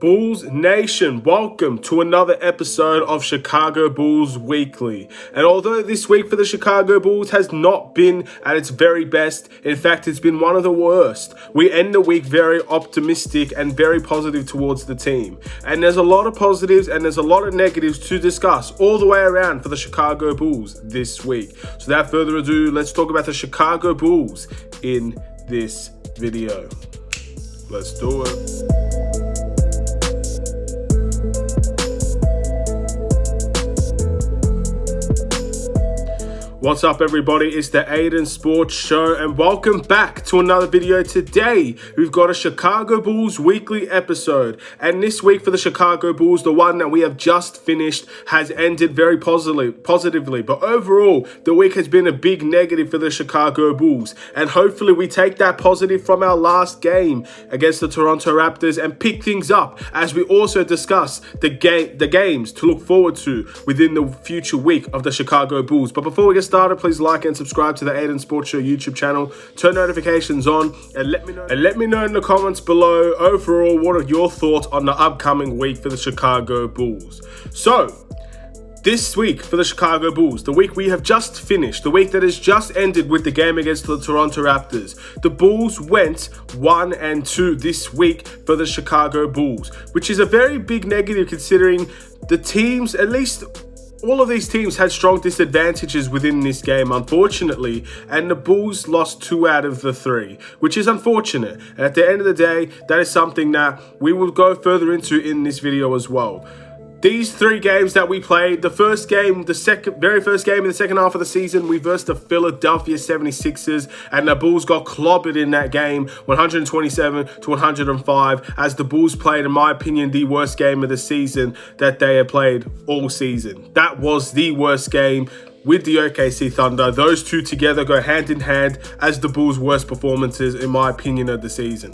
Bulls Nation, welcome to another episode of Chicago Bulls Weekly. And although this week for the Chicago Bulls has not been at its very best, in fact it's been one of the worst, we end the week very optimistic and very positive towards the team. And there's a lot of positives and there's a lot of negatives to discuss all the way around for the Chicago Bulls this week. So without further ado, let's talk about the Chicago Bulls in this video. Let's do it. What's up everybody, it's the Aidan Sports Show and welcome back to another video. Today we've got a Chicago Bulls weekly episode, and this week for the Chicago Bulls, the one that we have just finished, has ended very positively, but overall the week has been a big negative for the Chicago Bulls, and hopefully we take that positive from our last game against the Toronto Raptors and pick things up as we also discuss the games to look forward to within the future week of the Chicago Bulls. But before we get started, please like and subscribe to the Aidan Sports Show YouTube channel, turn notifications on, and let me know in the comments below overall what are your thoughts on the upcoming week for the Chicago Bulls. So this week for the Chicago Bulls, the week we have just finished, the week that has just ended with the game against the Toronto Raptors, the Bulls went 1-2 this week for the Chicago Bulls, which is a very big negative considering the teams, at least all of these teams, had strong disadvantages within this game, unfortunately, and the Bulls lost 2 out of the 3, which is unfortunate. And at the end of the day, that is something that we will go further into in this video as well. These 3 games that we played, the first game, very first game in the second half of the season, we versed the Philadelphia 76ers, and the Bulls got clobbered in that game, 127-105, as the Bulls played, in my opinion, the worst game of the season that they had played all season. That was the worst game with the OKC Thunder. Those two together go hand in hand as the Bulls' worst performances, in my opinion, of the season.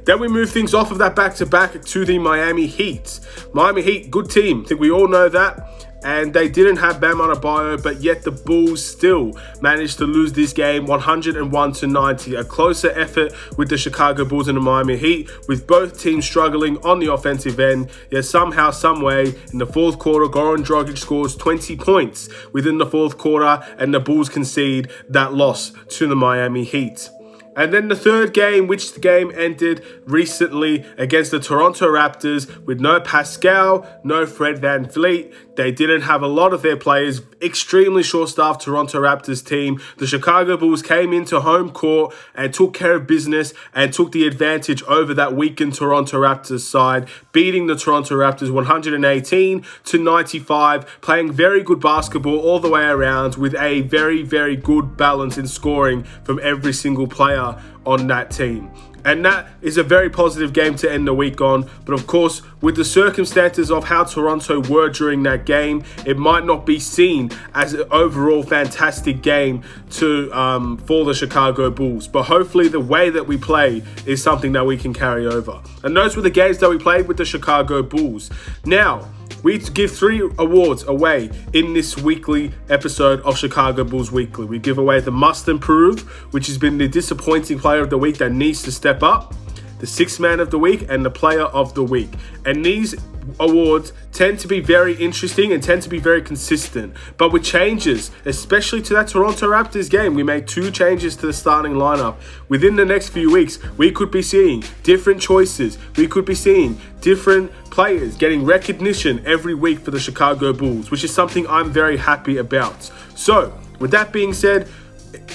Then we move things off of that back-to-back to the Miami Heat. Miami Heat, good team. I think we all know that. And they didn't have Bam Adebayo, but yet the Bulls still managed to lose this game 101-90. A closer effort with the Chicago Bulls and the Miami Heat, with both teams struggling on the offensive end. Yet somehow, someway, in the fourth quarter, Goran Dragic scores 20 points within the fourth quarter, and the Bulls concede that loss to the Miami Heat. And then the third game, which the game ended recently against the Toronto Raptors with no Pascal, no Fred VanVleet. They didn't have a lot of their players. Extremely short-staffed Toronto Raptors team. The Chicago Bulls came into home court and took care of business and took the advantage over that weakened Toronto Raptors side, beating the Toronto Raptors 118-95, playing very good basketball all the way around with a very, very good balance in scoring from every single player on that team. And that is a very positive game to end the week on. But of course, with the circumstances of how Toronto were during that game, it might not be seen as an overall fantastic game for the Chicago Bulls. But hopefully the way that we play is something that we can carry over. And those were the games that we played with the Chicago Bulls. Now, we give 3 awards away in this weekly episode of Chicago Bulls Weekly. We give away the Must Improve, which has been the disappointing player of the week that needs to step up, the Sixth Man of the Week, and the Player of the Week. And these awards tend to be very interesting and tend to be very consistent, but with changes, especially to that Toronto Raptors game. We made 2 changes to the starting lineup. Within the next few weeks, we could be seeing different choices. We could be seeing different players getting recognition every week for the Chicago Bulls, which is something I'm very happy about. So, with that being said,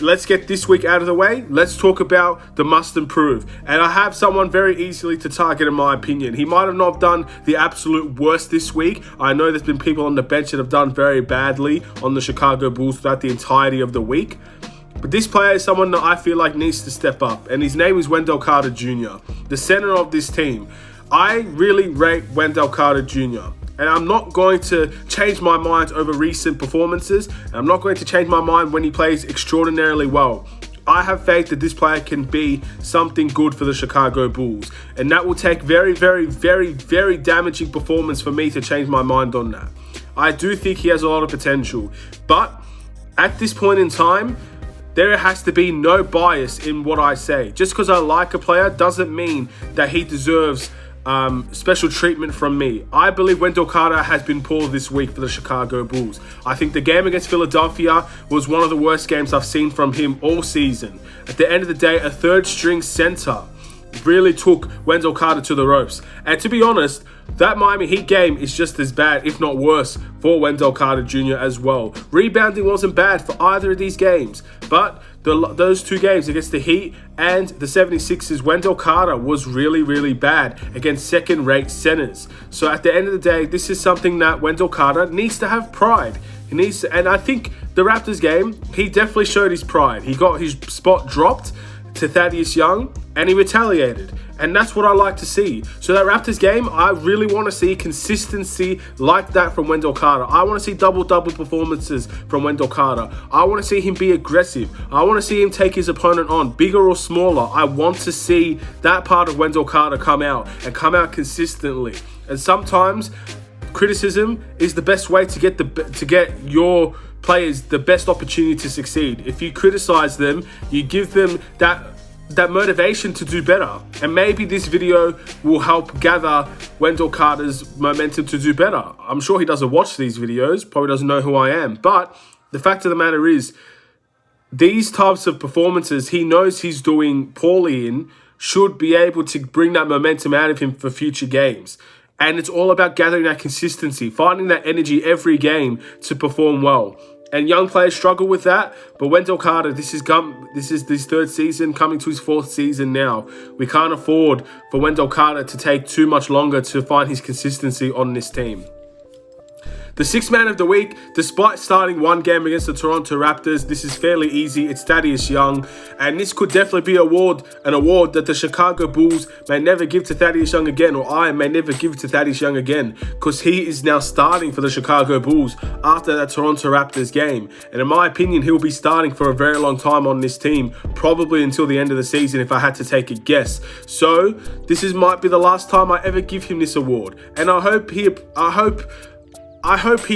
let's get this week out of the way. Let's talk about the must improve. And I have someone very easily to target in my opinion. He might have not done the absolute worst this week. I know there's been people on the bench that have done very badly on the Chicago Bulls throughout the entirety of the week. But this player is someone that I feel like needs to step up. And his name is Wendell Carter Jr., the center of this team. I really rate Wendell Carter Jr. And I'm not going to change my mind over recent performances. And I'm not going to change my mind when he plays extraordinarily well. I have faith that this player can be something good for the Chicago Bulls. And that will take very, very, very, very damaging performance for me to change my mind on that. I do think he has a lot of potential. But at this point in time, there has to be no bias in what I say. Just because I like a player doesn't mean that he deserves special treatment from me. I believe Wendell Carter has been poor this week for the Chicago Bulls. I think the game against Philadelphia was one of the worst games I've seen from him all season. At the end of the day, a third-string center really took Wendell Carter to the ropes. And to be honest, that Miami Heat game is just as bad, if not worse, for Wendell Carter Jr. as well. Rebounding wasn't bad for either of these games, but those two games against the Heat and the 76ers, Wendell Carter was really, really bad against second-rate centers. So at the end of the day, this is something that Wendell Carter needs to have pride. He needs to, and I think the Raptors game, he definitely showed his pride. He got his spot dropped to Thaddeus Young, and he retaliated. And that's what I like to see. So that Raptors game, I really want to see consistency like that from Wendell Carter. I want to see double-double performances from Wendell Carter. I want to see him be aggressive. I want to see him take his opponent on, bigger or smaller. I want to see that part of Wendell Carter come out, and come out consistently. And sometimes criticism is the best way to get your players the best opportunity to succeed. If you criticize them, you give them that motivation to do better. And maybe this video will help gather Wendell Carter's momentum to do better. I'm sure he doesn't watch these videos, probably doesn't know who I am. But the fact of the matter is, these types of performances he knows he's doing poorly in should be able to bring that momentum out of him for future games. And it's all about gathering that consistency, finding that energy every game to perform well. And young players struggle with that, but Wendell Carter, this is his third season, coming to his fourth season now. We can't afford for Wendell Carter to take too much longer to find his consistency on this team. The sixth man of the week, despite starting one game against the Toronto Raptors, this is fairly easy. It's Thaddeus Young, and this could definitely be an award that the Chicago Bulls may never give to Thaddeus Young again, or I may never give to Thaddeus Young again, because he is now starting for the Chicago Bulls after that Toronto Raptors game. And in my opinion, he'll be starting for a very long time on this team, probably until the end of the season if I had to take a guess. So this might be the last time I ever give him this award, and I hope he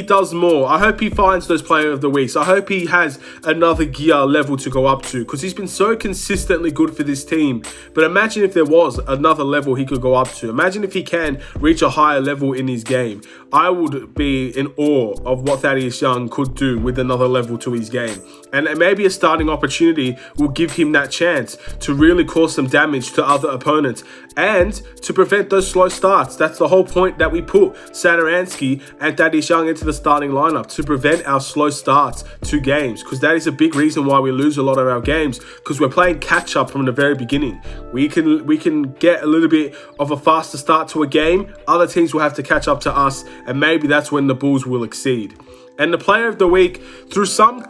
does more. I hope he finds those player of the weeks. I hope he has another gear level to go up to, because he's been so consistently good for this team. But imagine if there was another level he could go up to. Imagine if he can reach a higher level in his game. I would be in awe of what Thaddeus Young could do with another level to his game. And maybe a starting opportunity will give him that chance to really cause some damage to other opponents and to prevent those slow starts. That's the whole point that we put Satoransky and Thaddeus Young into the starting lineup, to prevent our slow starts to games, because that is a big reason why we lose a lot of our games, because we're playing catch up from the very beginning. We can get a little bit of a faster start to a game. Other teams will have to catch up to us, and maybe that's when the Bulls will exceed. And the player of the week, through some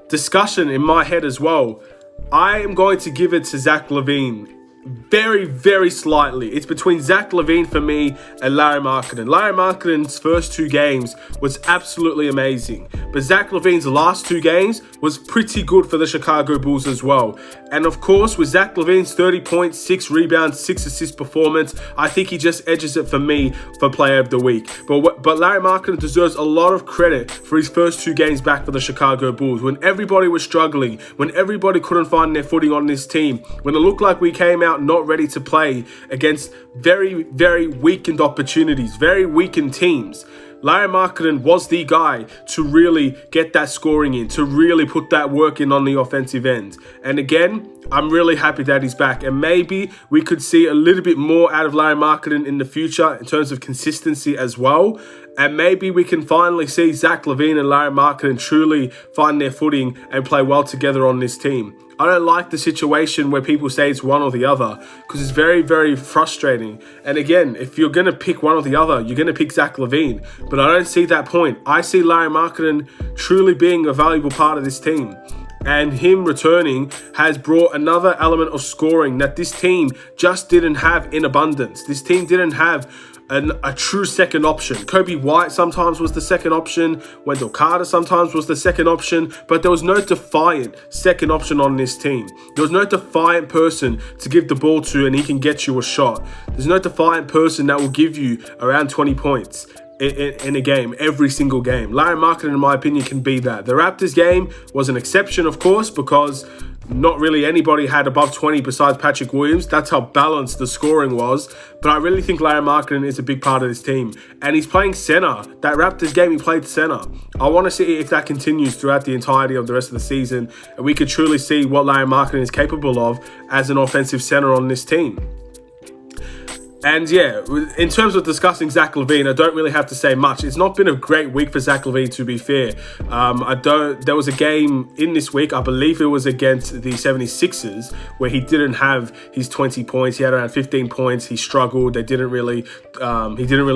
discussion in my head as well, I am going to give it to Zach LaVine. Very, very slightly. It's between Zach LaVine for me and Larry Markkinen. Larry Markkinen's first two games was absolutely amazing, but Zach LaVine's last two games was pretty good for the Chicago Bulls as well. And of course, with Zach LaVine's 30 points, 6 rebounds, 6 assist performance, I think he just edges it for me for player of the week. But Larry Markkinen deserves a lot of credit for his first two games back for the Chicago Bulls, when everybody was struggling, when everybody couldn't find their footing on this team, when it looked like we came out not ready to play against very, very weakened opportunities, very weakened teams. Larry Markkinen was the guy to really get that scoring in, to really put that work in on the offensive end. And again, I'm really happy that he's back. And maybe we could see a little bit more out of Larry Markkinen in the future in terms of consistency as well. And maybe we can finally see Zach LaVine and Larry Markkinen truly find their footing and play well together on this team. I don't like the situation where people say it's one or the other, because it's very, very frustrating. And again, if you're going to pick one or the other, you're going to pick Zach LaVine. But I don't see that point. I see Larry Markkinen truly being a valuable part of this team. And him returning has brought another element of scoring that this team just didn't have in abundance. This team didn't have a true second option. Kobe White sometimes was the second option. Wendell Carter sometimes was the second option. But there was no defiant second option on this team. There was no defiant person to give the ball to and he can get you a shot. There's no defiant person that will give you around 20 points in a game, every single game. Larry Markkinen, in my opinion, can be that. The Raptors game was an exception, of course, because not really anybody had above 20 besides Patrick Williams. That's how balanced the scoring was. But I really think Larry Markkinen is a big part of this team. And he's playing center. That Raptors game, he played center. I want to see if that continues throughout the entirety of the rest of the season. And we could truly see what Larry Markkinen is capable of as an offensive center on this team. And yeah, in terms of discussing Zach LaVine, I don't really have to say much. It's not been a great week for Zach LaVine, to be fair. There was a game in this week, I believe it was against the 76ers, where he didn't have his 20 points. He had around 15 points. He struggled. He didn't really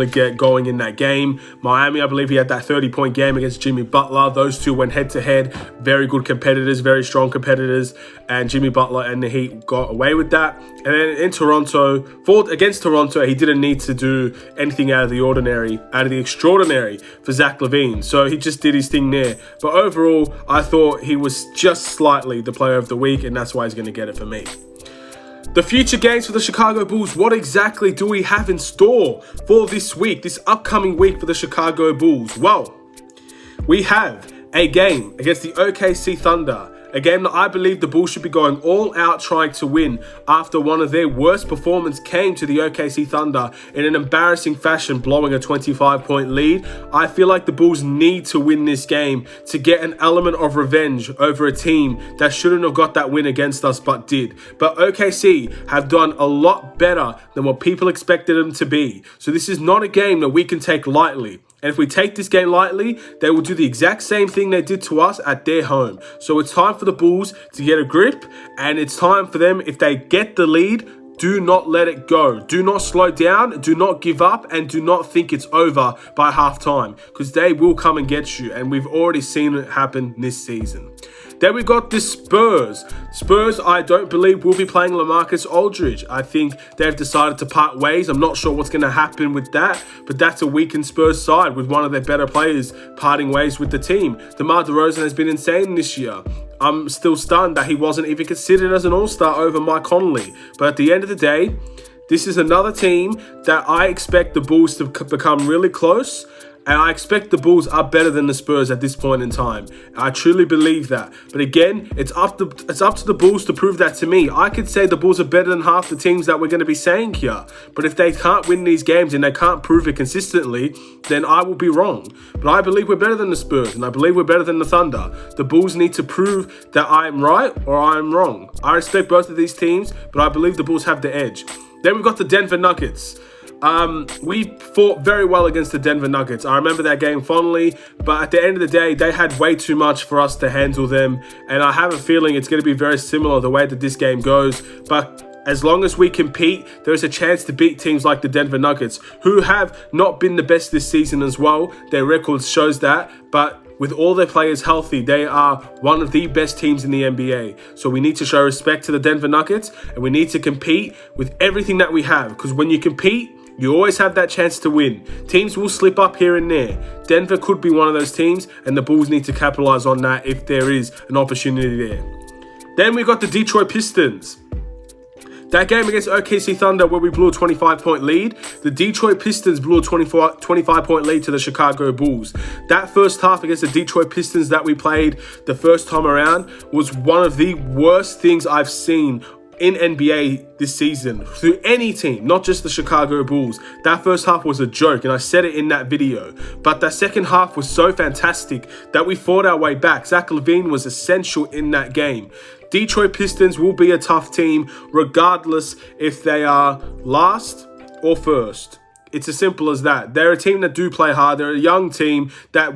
get going in that game. Miami, I believe he had that 30-point game against Jimmy Butler. Those two went head-to-head. Very good competitors, very strong competitors. And Jimmy Butler and the Heat got away with that. And then in Toronto, against Toronto, he didn't need to do anything out of the extraordinary for Zach LaVine. So he just did his thing there. But overall, I thought he was just slightly the player of the week, and that's why he's going to get it for me. The future games for the Chicago Bulls, what exactly do we have in store for this week, this upcoming week for the Chicago Bulls? Well, we have a game against the OKC Thunder. A game that I believe the Bulls should be going all out trying to win after one of their worst performances came to the OKC Thunder in an embarrassing fashion, blowing a 25-point lead. I feel like the Bulls need to win this game to get an element of revenge over a team that shouldn't have got that win against us but did. But OKC have done a lot better than what people expected them to be. So this is not a game that we can take lightly. And if we take this game lightly, they will do the exact same thing they did to us at their home. So it's time for the Bulls to get a grip, and it's time for them, if they get the lead, do not let it go. Do not slow down, do not give up, and do not think it's over by halftime, because they will come and get you, and we've already seen it happen this season. Then we got the Spurs. Spurs, I don't believe, will be playing LaMarcus Aldridge. I think they've decided to part ways. I'm not sure what's going to happen with that, but that's a weakened Spurs side with one of their better players parting ways with the team. DeMar DeRozan has been insane this year. I'm still stunned that he wasn't even considered as an all-star over Mike Conley. But at the end of the day, this is another team that I expect the Bulls to become really close. And I expect the Bulls are better than the Spurs at this point in time. I truly believe that. But again, it's up to the Bulls to prove that to me. I could say the Bulls are better than half the teams that we're going to be saying here. But if they can't win these games and they can't prove it consistently, then I will be wrong. But I believe we're better than the Spurs, and I believe we're better than the Thunder. The Bulls need to prove that I am right or I am wrong. I respect both of these teams, but I believe the Bulls have the edge. Then we've got the Denver Nuggets. We fought very well against the Denver Nuggets. I remember that game fondly, but at the end of the day, they had way too much for us to handle them, and I have a feeling it's going to be very similar the way that this game goes. But as long as we compete, there is a chance to beat teams like the Denver Nuggets, who have not been the best this season as well. Their record shows that, but with all their players healthy, they are one of the best teams in the NBA. So we need to show respect to the Denver Nuggets, and we need to compete with everything that we have, because when you compete, you always have that chance to win. Teams will slip up here and there. Denver could be one of those teams, and the Bulls need to capitalize on that if there is an opportunity there. Then we got the Detroit Pistons. That game against OKC Thunder where we blew a 25-point lead, the Detroit Pistons blew a 25-point lead to the Chicago Bulls. That first half against the Detroit Pistons that we played the first time around was one of the worst things I've seen in NBA this season through any team, not just the Chicago Bulls. That first half was a joke, and I said it in that video. But that second half was so fantastic that we fought our way back. Zach LaVine was essential in that game. Detroit Pistons will be a tough team regardless if they are last or first. It's as simple as that. They're a team that do play hard. They're a young team that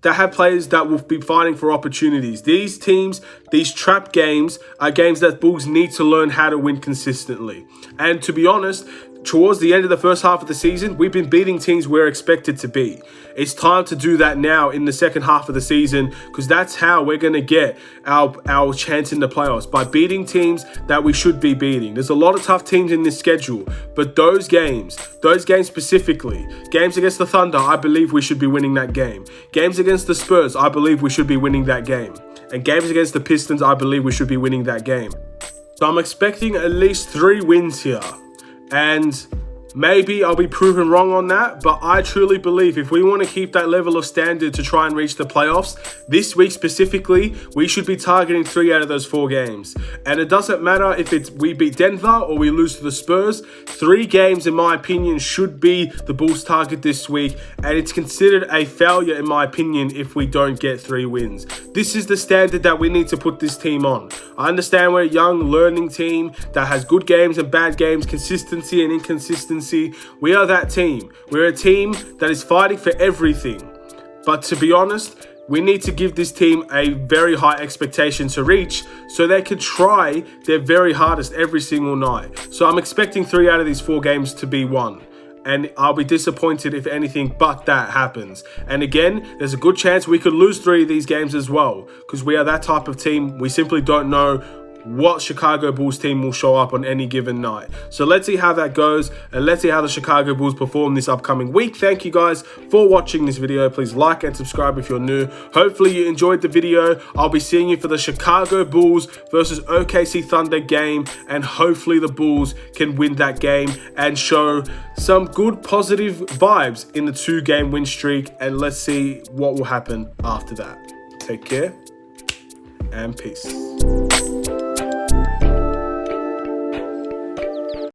have players that will be fighting for opportunities. These teams, these trap games, are games that Bulls need to learn how to win consistently. And to be honest, towards the end of the first half of the season, we've been beating teams we're expected to beat. It's time to do that now in the second half of the season, because that's how we're going to get our chance in the playoffs, by beating teams that we should be beating. There's a lot of tough teams in this schedule, but those games specifically, games against the Thunder, I believe we should be winning that game. Games against the Spurs, I believe we should be winning that game. And games against the Pistons, I believe we should be winning that game. So I'm expecting at least 3 wins here. And Maybe I'll be proven wrong on that, but I truly believe if we want to keep that level of standard to try and reach the playoffs, this week specifically, we should be targeting 3 out of those 4 games. And it doesn't matter if we beat Denver or we lose to the Spurs. 3 games, in my opinion, should be the Bulls' target this week, and it's considered a failure, in my opinion, if we don't get 3 wins. This is the standard that we need to put this team on. I understand we're a young, learning team that has good games and bad games, consistency and inconsistency. We are that team. We're a team that is fighting for everything. But to be honest, we need to give this team a very high expectation to reach so they can try their very hardest every single night. So I'm expecting 3 out of these 4 games to be won. And I'll be disappointed if anything but that happens. And again, there's a good chance we could lose 3 of these games as well, because we are that type of team. We simply don't know what Chicago Bulls team will show up on any given night. So let's see how that goes, and let's see how the Chicago Bulls perform this upcoming week. Thank you guys for watching this video. Please like and subscribe if you're new. Hopefully you enjoyed the video. I'll be seeing you for the Chicago Bulls versus OKC Thunder game, and hopefully the Bulls can win that game and show some good positive vibes in the 2-game win streak, and let's see what will happen after that. Take care and peace.